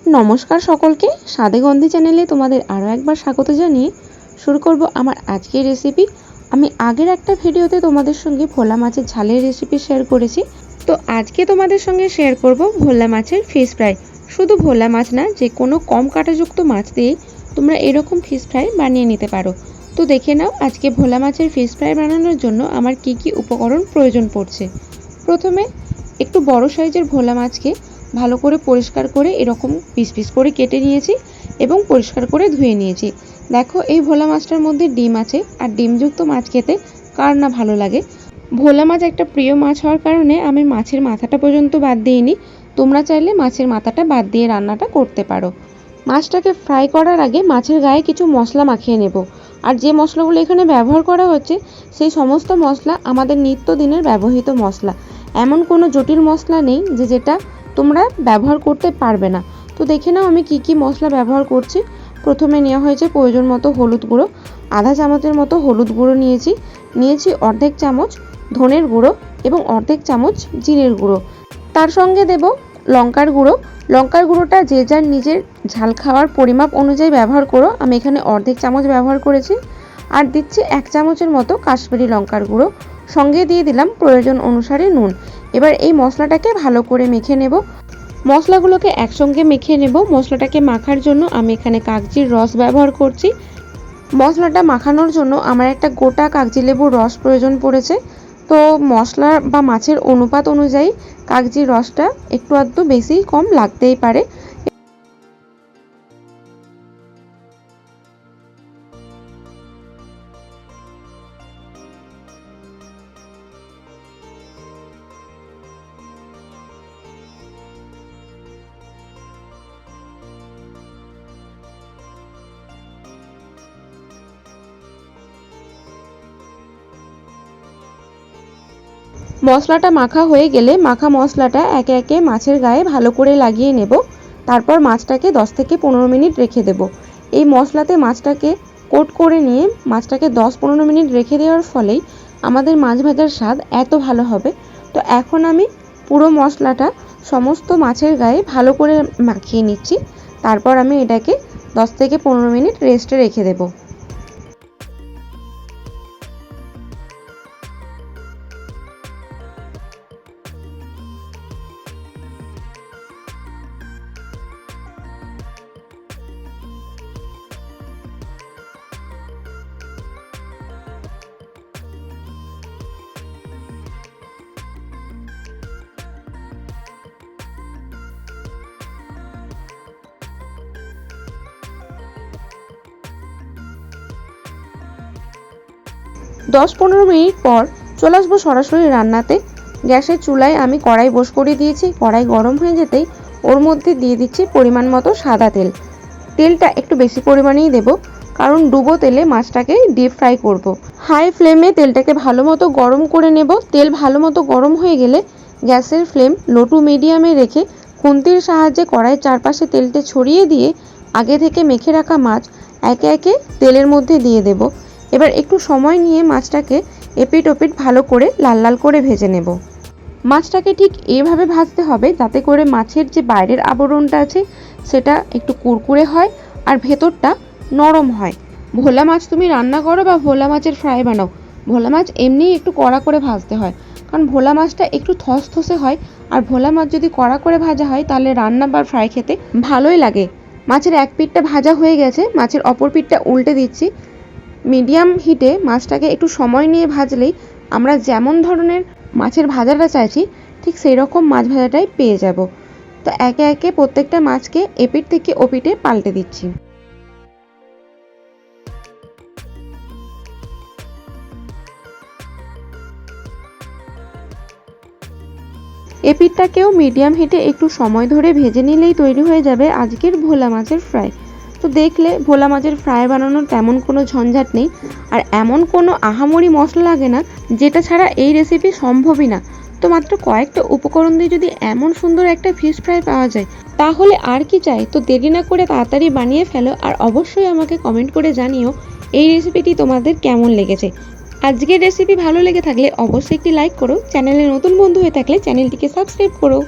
নমস্কার সকলকে, স্বাদেগন্ধি চ্যানেলে তোমাদের আরও একবার স্বাগত জানিয়ে শুরু করব আমার আজকের রেসিপি। আমি আগের একটা ভিডিওতে তোমাদের সঙ্গে ভোলা মাছের ঝালের রেসিপি শেয়ার করেছি, তো আজকে তোমাদের সঙ্গে শেয়ার করব ভোলা মাছের ফিশ ফ্রাই। শুধু ভোলা মাছ না, যে কোনো কম কাঁটাযুক্ত মাছ দিয়েই তোমরা এরকম ফিশ ফ্রাই বানিয়ে নিতে পারো। তো দেখে নাও আজকে ভোলা মাছের ফিশ ফ্রাই বানানোর জন্য আমার কি কি উপকরণ প্রয়োজন পড়ছে। প্রথমে একটু বড় সাইজের ভোলা মাছকে ভালো করে পরিষ্কার করে এরকম পিস পিস করে কেটে নিয়েছি এবং পরিষ্কার করে ধুয়ে নিয়েছি। দেখো, এই ভোলা মাছটার মধ্যে ডিম আছে, আর ডিমযুক্ত মাছ খেতে কার না ভালো লাগে। ভোলা মাছ একটা প্রিয় মাছ হওয়ার কারণে আমি মাছের মাথাটা পর্যন্ত বাদ দিইনি। তোমরা চাইলে মাছের মাথাটা বাদ দিয়ে রান্নাটা করতে পারো। মাছটাকে ফ্রাই করার আগে মাছের গায়ে কিছু মশলা মাখিয়ে নেব। আর যে মশলাগুলো এখানে ব্যবহার করা হচ্ছে সেই সমস্ত মশলা আমাদের নিত্যদিনের ব্যবহৃত মশলা। এমন কোনো জটিল মশলা নেই যেটা তোমরা ব্যবহার করতে পারবে না। তো দেখে নাও আমি কি কি মশলা ব্যবহার করছি। প্রথমে নেওয়া হয়েছে প্রয়োজন মতো হলুদ গুঁড়ো, আধা চামচের মতো হলুদ গুঁড়ো নিয়েছি অর্ধেক চামচ ধনের গুঁড়ো এবং অর্ধেক চামচ জিরের গুঁড়ো। তার সঙ্গে দেব লঙ্কার গুঁড়ো। লঙ্কার গুঁড়োটা যে যার নিজের ঝাল খাওয়ার পরিমাপ অনুযায়ী ব্যবহার করো। আমি এখানে অর্ধেক চামচ ব্যবহার করেছি। আর দিচ্ছি 1 চামচের মতো কাশ্মীরি লঙ্কার গুঁড়ো। সঙ্গে দিয়ে দিলাম প্রয়োজন অনুসারে নুন। এবার এই মশলাটাকে ভালো করে মেখে নেব। মশলাগুলোকে একসঙ্গে মেখে নেব। মশলাটাকে মাখার জন্য আমি এখানে কাগজির রস ব্যবহার করছি। মশলাটা মাখানোর জন্য আমার একটা গোটা কাগজি লেবুর রস প্রয়োজন পড়েছে। তো মশলা বা মাছের অনুপাত অনুযায়ী কাগজির রসটা একটু আধটু বেশি কম লাগতেই পারে। মশলাটা মাখা হয়ে গেলে মাখা মশলাটা একে একে মাছের গায়ে ভালো করে লাগিয়ে নেব। তারপর মাছটাকে 10 থেকে 15 মিনিট রেখে দেব। এই মশলাতে মাছটাকে কোট করে নিয়ে মাছটাকে 10-15 মিনিট রেখে দেওয়ার ফলেই আমাদের মাছ ভাজার স্বাদ এত ভালো হবে। তো এখন আমি পুরো মশলাটা সমস্ত মাছের গায়ে ভালো করে মাখিয়ে নিচ্ছি। তারপর আমি এটাকে 10 থেকে 15 মিনিট রেস্টে রেখে দেবো। দশ 15 মিনিট পর চলে আসবো সরাসরি রান্নাতে। গ্যাসের চুলায় আমি কড়াই করিয়ে দিয়েছি। কড়াই গরম হয়ে যেতেই ওর মধ্যে দিয়ে দিচ্ছি পরিমাণ মতো সাদা তেল। তেলটা একটু বেশি পরিমাণেই দেব, কারণ ডুবো তেলে মাছটাকে ডিপ ফ্রাই করব। হাই ফ্লেমে তেলটাকে ভালো মতো গরম করে নেব। তেল ভালো মতো গরম হয়ে গেলে গ্যাসের ফ্লেম লো টু মিডিয়ামে রেখে খুন্তির সাহায্যে কড়াইয়ের চারপাশে তেলটা ছড়িয়ে দিয়ে আগে থেকে মেখে রাখা মাছ একে একে তেলের মধ্যে দিয়ে দেব। এবার একটু সময় নিয়ে মাছটাকে এপিট ওপিট ভালো করে লাল লাল করে ভেজে নেব। মাছটাকে ঠিক এইভাবে ভাজতে হবে যাতে করে মাছের যে বাইরের আবরণটা আছে সেটা একটু কুরকুরে হয় আর ভেতরটা নরম হয়। ভোলা মাছ তুমি রান্না করো বা ভোলা মাছের ফ্রাই বানাও, ভোলা মাছ এমনিই একটু কড়া করে ভাজতে হয়, কারণ ভোলা মাছটা একটু থসথসে হয়। আর ভোলা মাছ যদি কড়া করে ভাজা হয় তাহলে রান্না বা ফ্রাই খেতে ভালোই লাগে। মাছের এক পিঠটা ভাজা হয়ে গেছে, মাছের অপর পিঠটা উল্টে দিচ্ছি। মিডিয়াম হিটে মাছটাকে একটু সময় নিয়ে ভাজলেই আমরা যেমন ধরনের মাছের ভাজাটা চাইছি ঠিক সেই রকম মাছ ভাজাটাই পেয়ে যাব। তো একে একে প্রত্যেকটা মাছকে এপিঠ থেকে ওপিঠে পাল্টে দিচ্ছি। এপিঠটাকেও মিডিয়াম হিটে একটু সময় ধরে ভেজে নিলেই তৈরি হয়ে যাবে আজকের ভোলা মাছের ফ্রাই। তো দেখলে ভোলা মাছের ফ্রাই বানানোর তেমন কোনো ঝঞ্ঝাট নেই, আর এমন কোনো আহামরি মশলা লাগে না যেটা ছাড়া এই রেসিপি সম্ভবই না। তো মাত্র কয়েকটা উপকরণ দিয়ে যদি এমন সুন্দর একটা ফিশ ফ্রাই পাওয়া যায় তাহলে আর কি চাই। তো দেরি না করে তাড়াতাড়ি বানিয়ে ফেলো, আর অবশ্যই আমাকে কমেন্ট করে জানিও এই রেসিপিটি তোমাদের কেমন লেগেছে। আজকের রেসিপি ভালো লেগে থাকলে অবশ্যই একটি লাইক করো, চ্যানেলে নতুন বন্ধু হয়ে থাকলে চ্যানেলটিকে সাবস্ক্রাইব করো।